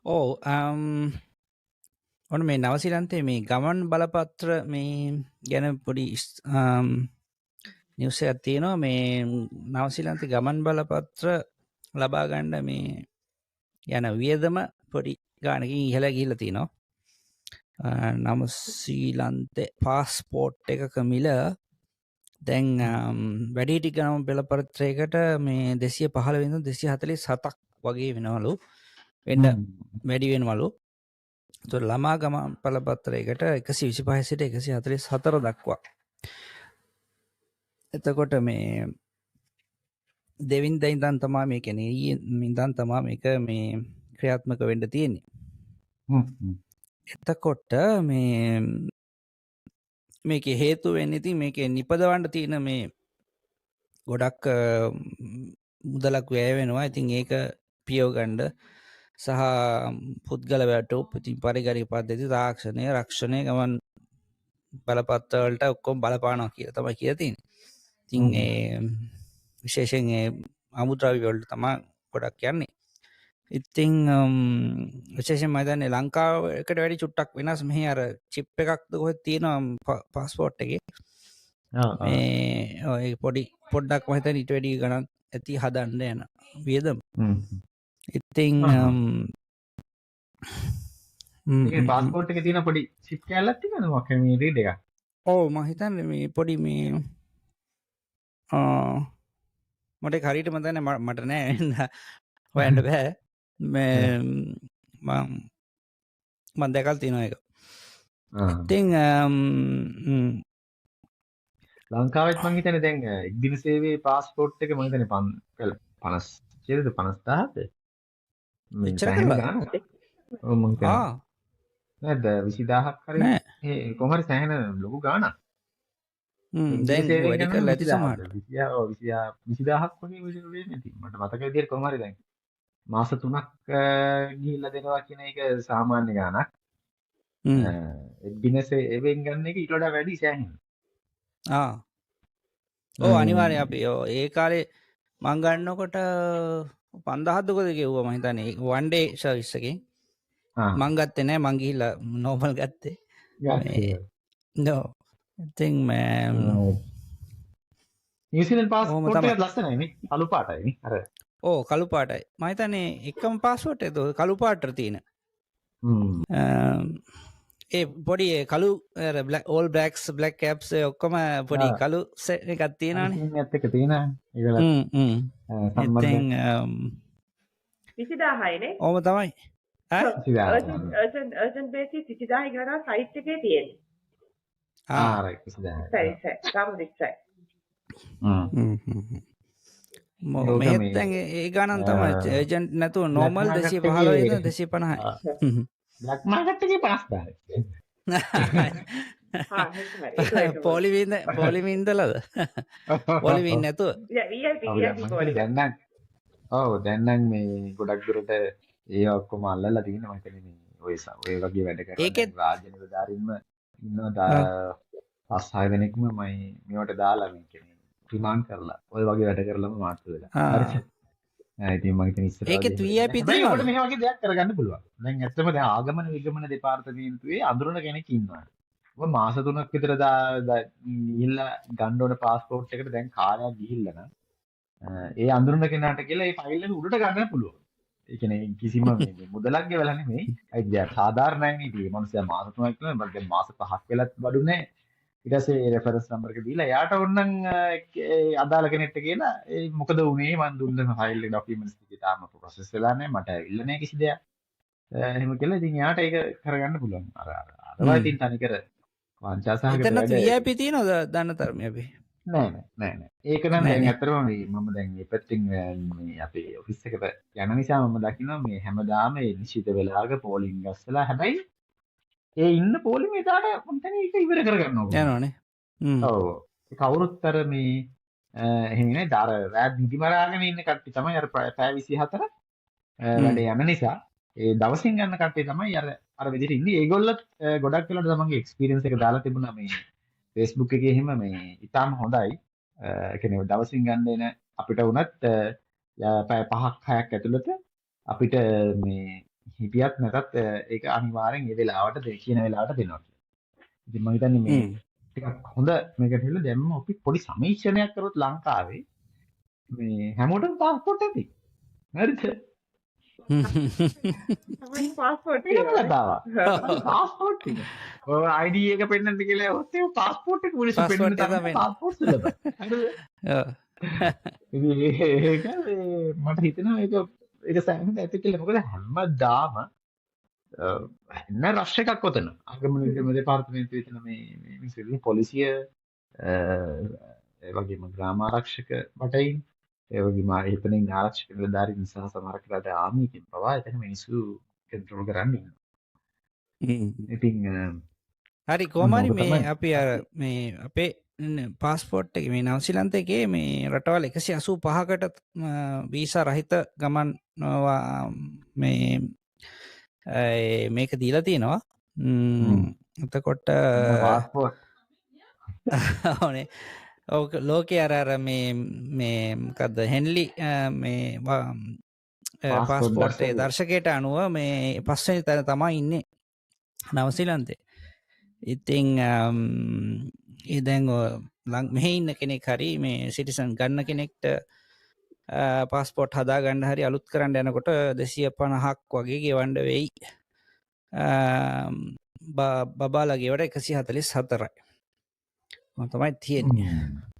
ඔව් ඔන්න මේ නවසීලන්තේ මේ ගමන් බලපත්‍ර මේ ගැන පොඩි නිවස එකක් තියෙනවා මේ නවසීලන්තේ ගමන් බලපත්‍ර ලබා ගන්න මේ යන වියදම පොඩි ගානකින් ඉහළ ගිහිල්ලා තියෙනවා. නවසීලන්තේ පාස්පෝර්ට් එකක මිල දැන් වැඩිහිටි ගමන් බලපත්‍රයකට මේ 215 ඉඳන් 247ක් වගේ වෙනවලු. වෙන්න වැඩි වෙනවලු. ඒතකොට ළමා ගමන් බලපත්‍රයකට 125 සිට 144 දක්වා. එතකොට මේ දෙවින්ද ඉඳන් තමයි මේ කියන්නේ ඉඳන් තමයි මේක මේ ක්‍රියාත්මක වෙන්න තියෙන්නේ. එතකොට මේකේ හේතු වෙන්නේ ඉතින් මේකේ නිපදවන්න තියෙන මේ ගොඩක් මුදලක් වැය වෙනවා. ඉතින් ඒක පියව ගන්න සහ පුද්ගල වැටුප් ඉතින් පරිගණක පද්ධති තාක්ෂණය රක්ෂණය ගමන් බලපත්‍ර වලට ඔක්කොම බලපානවා කියලා තමයි කියලා තියෙන්නේ. ඉතින් විශේෂයෙන් අමුද්‍රව්‍ය වලට තමයි ගොඩක් යන්නේ. ඉතින් විශේෂයෙන් මම දන්නේ ලංකාවකට වැඩි චුට්ටක් වෙනස්. මෙහි අර චිප් එකක්ද කොහෙද තියෙනවා පාස්පෝර්ට් එකේ. මේ ඔය පොඩ්ඩක් මම හිතන්නේ ඊට වැඩි ගණන් ඇති හදන්න යන වියදම. ඉතින් ඒ පාස්පෝර්ට් එකේ තියෙන පොඩි චිප් කැල්ලක් තියෙනවද මොකක් මේ රීඩ් එක? ඔව් මම හිතන්නේ මේ පොඩි මේ මට ඒක හරියට මතක නැහැ මට නෑ හොයන්න බෑ. මේ මම දැකලා තියෙනවා ඒක. ඉතින් ලංකාවෙත් මං හිතන්නේ දැන් එක්දින සේවයේ පාස්පෝර්ට් එක මං හිතන්නේ 50 50000ද? මෙච්චර ගානක්? ඔව් මං හිතන්නේ. නේද 20000ක් හරි ඒ කොහොම හරි සෑහෙන ලොකු ගාණක්. දැන් වැඩි කරලා ඇති සමහරට 20000ක් වගේ වෙන්නේ නැති. මට මතක විදියට කොහොම හරි දැන් මාස 3ක් ගිහිල්ලා දෙනවා කියන එක සාමාන්‍ය ගාණක්. එක්දිනසේ එවෙන් ගන්න එක ඊට වඩා වැඩි සෑහෙන. ඔව් අනිවාර්යයෙන් අපි ඒ කාලේ මං ගන්නකොට 5000ක් දුකද ගෙවුවා මං හිතන්නේ one day service එකෙන්. මං ගත්තේ නෑ මං ගිහිල්ලා normal ගත්තේ. නෝ ඉතින් නිව්සීලන්ත පාස්පෝර්ට් එක ලස්සනයි නේ කළු පාටයි නේ අර. ඔව් කළු පාටයි. මම හිතන්නේ එකම පාස්පෝර්ට් එකද කළු පාටට තියෙන. ඒ පොඩි කළු all blacks black caps ඔක්කොම පොඩි කළු සෙට් එකක් තියෙනවානේ. මේත් එක තියෙනවා. ඉතින් 20000යි නේ. ඕම තමයි. urgent basis 20000 ගණන් සයිට් එකේ තියෙන්නේ. right 20000. සයි සම්රික්සයි. මේත් දැන් ඒ ගණන් තමයි ඒජන්ට් නැතුව normal 215 ඉඳන් 250යි. බ්ලැක් මාකට් එකේ 50000. පොලිවින්දලද? පොලිවින් නැතුව. දැන් නම් මේ ගොඩක් දුරට ඒ ඔක්කොම අල්ලලා තියෙනවා මම හිතන්නේ ඔය වගේ වැඩ කරන රාජ්‍ය නිලධාරීන්ම ඉන්නවා 5-6 දෙනෙක්ම මම මේවට දාලා මේ කියන්නේ රිමාන්ඩ් කරලා ඔය වගේ වැඩ කරලම මාර්තු වෙලා. හරිද? ඉතින් මම හිතන්නේ ඉස්සරහ ඒකෙත් VIP තියෙනවා. මේ වගේ දෙයක් කරගන්න පුළුවන්. දැන් ඇත්තම දැන් ආගමන විගමන දෙපාර්තමේන්තුවේ අඳුරන කෙනෙක් ඉන්නවා. ඔය මාස 3ක් විතර ගිහිල්ලා ගන්න ඕන පාස්පෝර්ට් එකට දැන් කාලයක් ගිහිල්ලා නම් ඒ අඳුරන කෙනාට කියලා ඒ ෆයිල් එක උඩට ගන්න පුළුවන්. ඒ කියන්නේ කිසිම මුදලක් ගෙවලා නෙමෙයි. ඒ සාධාරණයි නේ. මේ මනුස්සයා මාස 3ක් ඉන්නවා. මට දැන් මාස 5ක් වෙලත් බඩු නැහැ. ඊට පස්සේ රෙෆරන්ස් නම්බර් එක දීලා එයාට ඕනනම් අදාළ කෙනෙක්ට කියලා මොකද වුනේ මම දුන්න ෆයිල් එක ડોකියුමන්ට්ස් ටික තාම ප්‍රොසෙස් වෙලා නැහැ මට ඇවිල්ලා නැහැ කිසි දෙයක් එහෙම කියලා ඉතින් එයාට ඒක කරගන්න පුළුවන් අරවා ඉතින් තනිකර වංචා සහගත වැඩ VIP තියෙනවද දන්න තරමේ අපි නෑ ඒක නම් දැන් ඇත්තටම මම දැන් මේ පැත්තෙන් මේ අපේ ඔෆිස් එකට යන නිසා මම දකිනවා මේ හැමදාම මේ නිශ්චිත වෙලාවක පෝලිං ගස්සලා හැබැයි ඒ ඉන්න පොලිමේ දාට මම හිතන්නේ ඒක ඉවර කරගන්නවා යනවනේ. ඔව්. ඒ කවුරුත් අර මේ එහෙම නේ දාර රෑ දිදි මරාගෙන ඉන්න කට්ටිය තමයි අර පැය 24 වැඩ යන නිසා ඒ දවසින් ගන්න කට්ටිය තමයි අර විදිහට ඉන්නේ. ඒගොල්ලෝ ගොඩක් වෙලාවට තමන්ගේ එක්ස්පීරියන්ස් එක දාලා තිබුණා මේ Facebook එකේ එහෙම මේ ඉතාලම හොඳයි. ඒ කියන්නේ දවසින් ගන්න එන අපිට වුණත් පැය 5ක් 6ක් ඇතුළත අපිට මේ හිටියත් නැතත් ඒක අනිවාර්යෙන් ඒ වෙලාවට කියන වෙලාවට දෙනවා කියලා. ඉතින් මම හිතන්නේ මේ ටිකක් හොඳ මේකට හිල්ල දැම්ම අපි පොඩි සමීක්ෂණයක් කරොත් ලංකාවේ මේ හැමෝටම පාස්පෝර්ට් ඇති. හරිද? තමයි පාස්පෝර්ට් ඒකම තියෙනවා. කතාවක්. පාස්පෝර්ට් එක. ඔය ID එක පෙන්නන්න කියලා හොත් ඒ පාස්පෝර්ට් එක මිනිස්සු Passport පෙන්නන එක තරම තමයි. පාස්පෝර්ට් සුලභයි. හරිද? ඉතින් ඒක මට හිතෙනවා ඒක සෑහෙන ඇති කියලා. මොකද හැමදාම එන්න රෂ් එකක් ඔතන. ආගමන විගමන දෙපාර්තමේන්තුවේ එතන මේ මිනිස්සුගේ පොලිසිය ඒ වගේම ග්‍රාම ආරක්ෂක බටයින් ඒ වගේම එතනින් ආරක්ෂක නිලධාරීන් සහ සමහර කරලා ආමිකින් පවා එතන මිනිස්සු කන්ට්‍රෝල් කරන්නේ ඉන්නවා. ඉතින් හරි කොහමරි ඔක මේ තමයි. අපි අර මේ අපේ පාස්පෝර්ට් එක මේ නවසිලන්ත එකේ මේ රටවල් 185කට වීසා රහිත ගමන් මේ මේක දීලා තියෙනවා. එතකොට පාස්පෝර්ට් ඕනේ ඕක ලෝකේ අර මේ මොකද්ද හෙන්ලි මේ පාස්පෝර්ට් දර්ශකය. දර්ශකයට අනුව මේ පස්වෙනි තැන තමයි ඉන්නේ නවසිලන්තේ. ඉතින් දැන් මෙහෙ ඉන්න කෙනෙක් හරි මේ සිටිසන් ගන්න කෙනෙක්ට පාස්පෝර්ට් හදා ගන්න හරි අලුත් කරන්න යනකොට 250ක් වගේ ගෙවන්න වෙයි. බබාලා ගෙවට 144යි. තමයි තියෙන්නේ.